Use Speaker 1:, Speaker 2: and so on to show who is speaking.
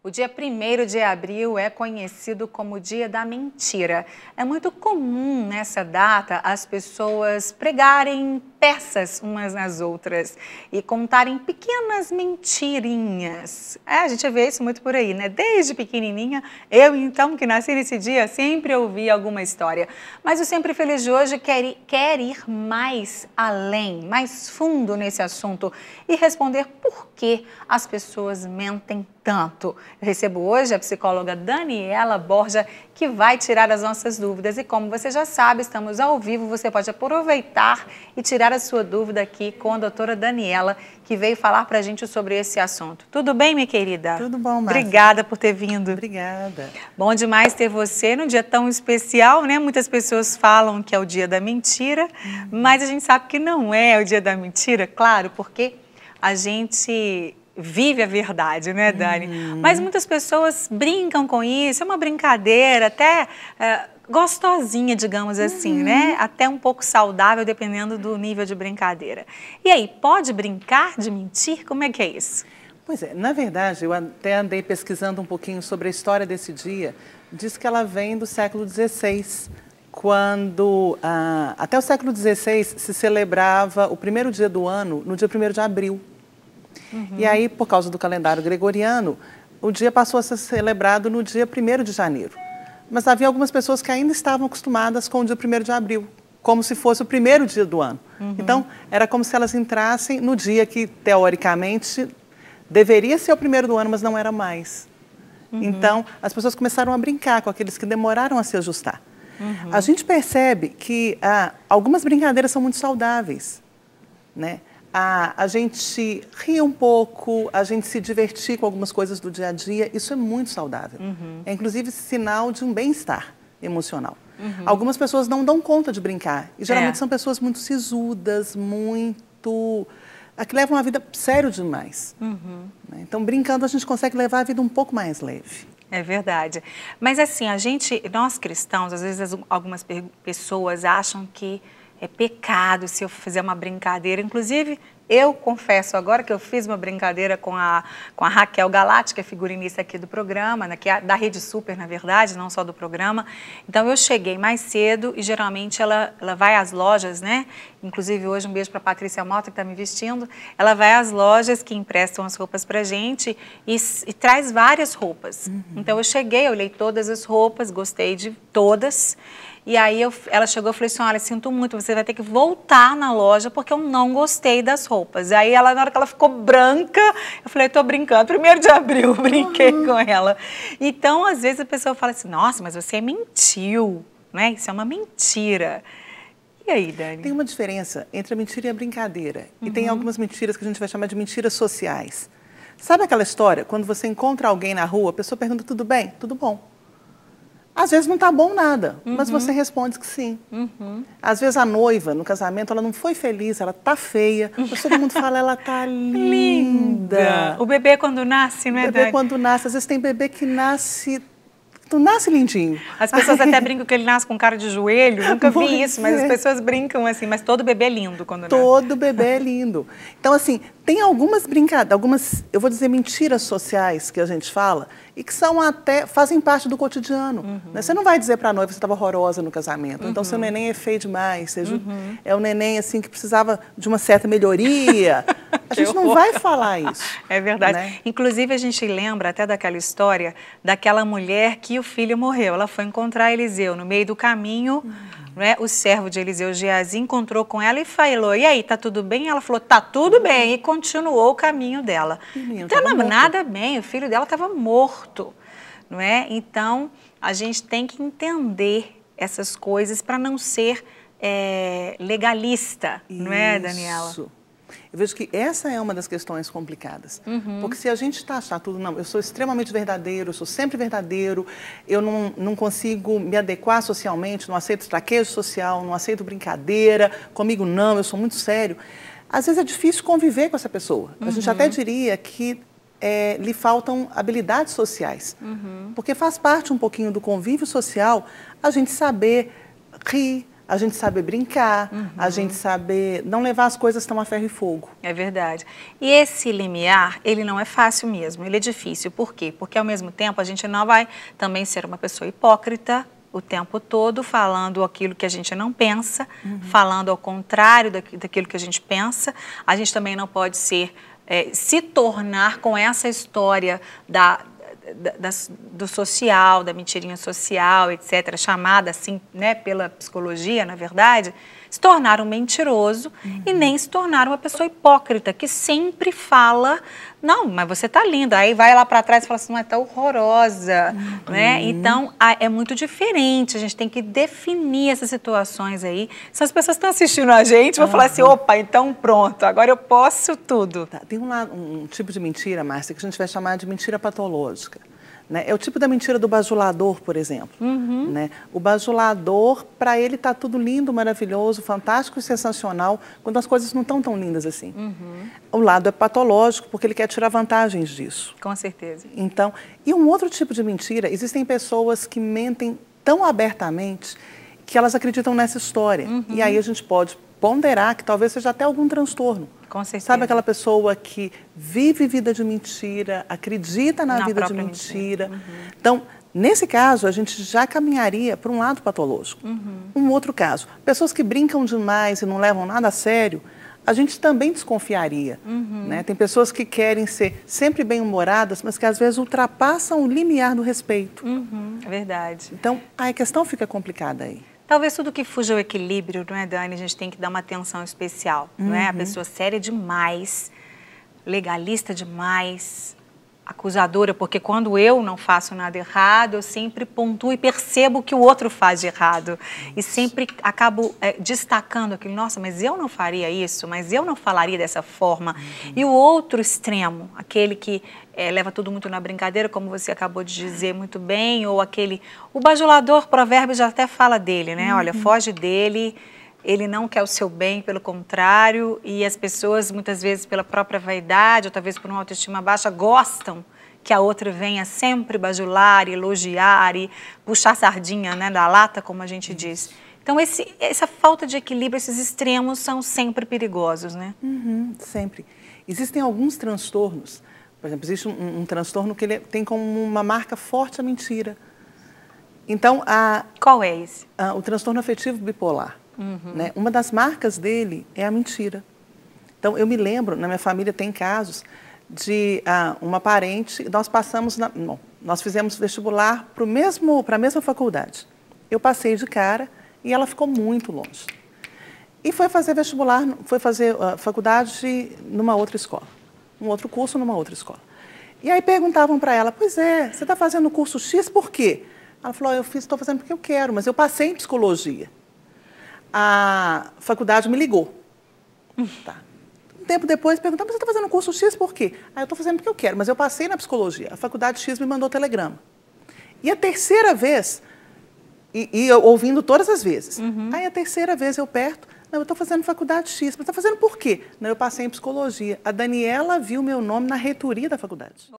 Speaker 1: O dia 1º de abril é conhecido como o Dia da Mentira. É muito comum nessa data as pessoas pregarem peças umas nas outras e contarem pequenas mentirinhas. A gente vê isso muito por aí, né? Desde pequenininha, eu então, que nasci nesse dia, sempre ouvi alguma história. Mas o Sempre Feliz de hoje quer ir mais além, mais fundo nesse assunto e responder por que as pessoas mentem tanto. Eu recebo hoje a psicóloga Daniela Borja, que vai tirar as nossas dúvidas. E como você já sabe, estamos ao vivo, você pode aproveitar e tirar a sua dúvida aqui com a doutora Daniela, que veio falar para a gente sobre esse assunto. Tudo bem, minha querida?
Speaker 2: Tudo bom, Márcia.
Speaker 1: Obrigada por ter vindo.
Speaker 2: Obrigada.
Speaker 1: Bom demais ter você num dia tão especial, né? Muitas pessoas falam que é o dia da mentira, mas a gente sabe que não é o dia da mentira, claro, porque a gente vive a verdade, né, Dani? Mas muitas pessoas brincam com isso, é uma brincadeira até gostosinha, digamos assim, né? Até um pouco saudável, dependendo do nível de brincadeira. E aí, pode brincar de mentir? Como é que é isso?
Speaker 2: Pois é, na verdade, eu até andei pesquisando um pouquinho sobre a história desse dia. Diz que ela vem do século XVI, quando até o século XVI se celebrava o primeiro dia do ano, no dia 1º de abril. E aí, por causa do calendário gregoriano, o dia passou a ser celebrado no dia 1º de janeiro. Mas havia algumas pessoas que ainda estavam acostumadas com o dia 1º de abril, como se fosse o primeiro dia do ano. Então, era como se elas entrassem no dia que, teoricamente, deveria ser o primeiro do ano, mas não era mais. Então, as pessoas começaram a brincar com aqueles que demoraram a se ajustar. A gente percebe que algumas brincadeiras são muito saudáveis, né? A gente rir um pouco, a gente se divertir com algumas coisas do dia a dia, isso é muito saudável. É inclusive sinal de um bem-estar emocional. Algumas pessoas não dão conta de brincar, e geralmente são pessoas muito sisudas, que levam a vida sério demais. Né? Então, brincando, a gente consegue levar a vida um pouco mais leve.
Speaker 1: É verdade. Mas assim, nós cristãos, às vezes algumas pessoas acham que é pecado se eu fizer uma brincadeira. Inclusive, eu confesso agora que eu fiz uma brincadeira com a Raquel Galati, que é figurinista aqui do programa, né, que é da Rede Super, na verdade, não só do programa. Então, eu cheguei mais cedo e, geralmente, ela vai às lojas, né? Inclusive, hoje, um beijo para a Patrícia Mota, que está me vestindo. Ela vai às lojas que emprestam as roupas para a gente e traz várias roupas. Então, eu cheguei, eu olhei todas as roupas, gostei de todas. E aí ela chegou e falou assim, olha, sinto muito, você vai ter que voltar na loja porque eu não gostei das roupas. Aí ela, na hora que ela ficou branca, eu falei, tô brincando, 1º de abril, eu brinquei com ela. Então, às vezes a pessoa fala assim, nossa, mas você mentiu, né? Isso é uma mentira. E aí, Dani?
Speaker 2: Tem uma diferença entre a mentira e a brincadeira. E tem algumas mentiras que a gente vai chamar de mentiras sociais. Sabe aquela história, quando você encontra alguém na rua, a pessoa pergunta, tudo bem? Tudo bom. Às vezes não está bom nada, mas você responde que sim. Às vezes a noiva, no casamento, ela não foi feliz, ela está feia, mas todo mundo fala, ela está linda.
Speaker 1: O bebê quando nasce, não é, Dani?
Speaker 2: O bebê quando nasce, às vezes tem bebê que nasce... Tu nasce lindinho.
Speaker 1: As pessoas até brincam que ele nasce com cara de joelho, nunca vi isso, mas as pessoas brincam assim, mas todo bebê é lindo quando nasce.
Speaker 2: Todo bebê é lindo. Então, assim, tem algumas brincadeiras, eu vou dizer mentiras sociais que a gente fala, e que fazem parte do cotidiano. Né? Você não vai dizer para a noiva que você estava horrorosa no casamento, então seu neném é feio demais, é um neném assim que precisava de uma certa melhoria. A gente não vai falar isso.
Speaker 1: É verdade.
Speaker 2: Né?
Speaker 1: Inclusive, a gente lembra até daquela história daquela mulher que o filho morreu. Ela foi encontrar Eliseu no meio do caminho, né? O servo de Eliseu, Geazi, encontrou com ela e falou, e aí, tá tudo bem? Ela falou, tá tudo bem, e continuou o caminho dela. Não estava nada bem, o filho dela estava morto, não é? Então, a gente tem que entender essas coisas para não ser legalista, não é, Daniela?
Speaker 2: Isso. Eu vejo que essa é uma das questões complicadas. Porque se a gente achar tudo, não, eu sou extremamente verdadeiro, eu sou sempre verdadeiro, eu não consigo me adequar socialmente, não aceito traquejo social, não aceito brincadeira, comigo não, eu sou muito sério. Às vezes é difícil conviver com essa pessoa. A gente até diria que lhe faltam habilidades sociais. Porque faz parte um pouquinho do convívio social a gente saber rir, a gente saber brincar, a gente saber não levar as coisas tão a ferro e fogo.
Speaker 1: É verdade. E esse limiar, ele não é fácil mesmo, ele é difícil. Por quê? Porque ao mesmo tempo a gente não vai também ser uma pessoa hipócrita o tempo todo, falando aquilo que a gente não pensa, falando ao contrário daquilo que a gente pensa. A gente também não pode se tornar com essa história do social, da mentirinha social, etc., chamada assim, né, pela psicologia, na verdade, se tornar um mentiroso e nem se tornar uma pessoa hipócrita, que sempre fala, não, mas você tá linda, aí vai lá para trás e fala assim, mas tá horrorosa, né? Então, é muito diferente, a gente tem que definir essas situações aí. Se as pessoas estão assistindo a gente, vão falar assim, opa, então pronto, agora eu posso tudo.
Speaker 2: Tá, tem um tipo de mentira, Márcia, que a gente vai chamar de mentira patológica. Né? É o tipo da mentira do bajulador, por exemplo. Né? O bajulador, para ele está tudo lindo, maravilhoso, fantástico e sensacional, quando as coisas não estão tão lindas assim. O lado é patológico, porque ele quer tirar vantagens disso.
Speaker 1: Com certeza.
Speaker 2: Então, e um outro tipo de mentira, existem pessoas que mentem tão abertamente que elas acreditam nessa história. E aí a gente pode ponderar que talvez seja até algum transtorno.
Speaker 1: Com certeza.
Speaker 2: Sabe aquela pessoa que vive vida de mentira, acredita na vida de mentira. Então, nesse caso, a gente já caminharia para um lado patológico. Um outro caso, pessoas que brincam demais e não levam nada a sério, a gente também desconfiaria. Né? Tem pessoas que querem ser sempre bem-humoradas, mas que às vezes ultrapassam o limiar do respeito.
Speaker 1: É verdade.
Speaker 2: Então, a questão fica complicada aí.
Speaker 1: Talvez tudo que fuja ao equilíbrio, não é, Dani? A gente tem que dar uma atenção especial, não é? A pessoa séria demais, legalista demais, acusadora, porque quando eu não faço nada errado, eu sempre pontuo e percebo que o outro faz de errado. E sempre acabo destacando aquilo, nossa, mas eu não faria isso, mas eu não falaria dessa forma. E o outro extremo, aquele que leva tudo muito na brincadeira, como você acabou de dizer muito bem, ou o bajulador, Provérbios já até fala dele, né? Olha, foge dele, ele não quer o seu bem, pelo contrário, e as pessoas, muitas vezes, pela própria vaidade, ou talvez por uma autoestima baixa, gostam que a outra venha sempre bajular, elogiar e puxar sardinha, né, da lata, como a gente diz. Então, essa falta de equilíbrio, esses extremos são sempre perigosos, né?
Speaker 2: Sempre. Existem alguns transtornos. Por exemplo, existe um transtorno que ele tem como uma marca forte a mentira. Então,
Speaker 1: qual é esse?
Speaker 2: O transtorno afetivo bipolar. Né? Uma das marcas dele é a mentira. Então, eu me lembro, na minha família tem casos de uma parente, nós fizemos vestibular para a mesma faculdade. Eu passei de cara e ela ficou muito longe. E foi fazer vestibular, foi fazer faculdade numa outra escola. Um outro curso numa outra escola. E aí perguntavam para ela, pois é, você está fazendo o curso X por quê? Ela falou, estou fazendo porque eu quero, mas eu passei em psicologia. A faculdade me ligou. Tá. Um tempo depois perguntaram, você está fazendo o curso X por quê? Eu estou fazendo porque eu quero, mas eu passei na psicologia. A faculdade X me mandou telegrama. E a terceira vez, e eu ouvindo todas as vezes, aí a terceira vez eu perto, não, eu estou fazendo faculdade X, mas está fazendo por quê? Não, eu passei em psicologia. A Daniela viu meu nome na reitoria da faculdade.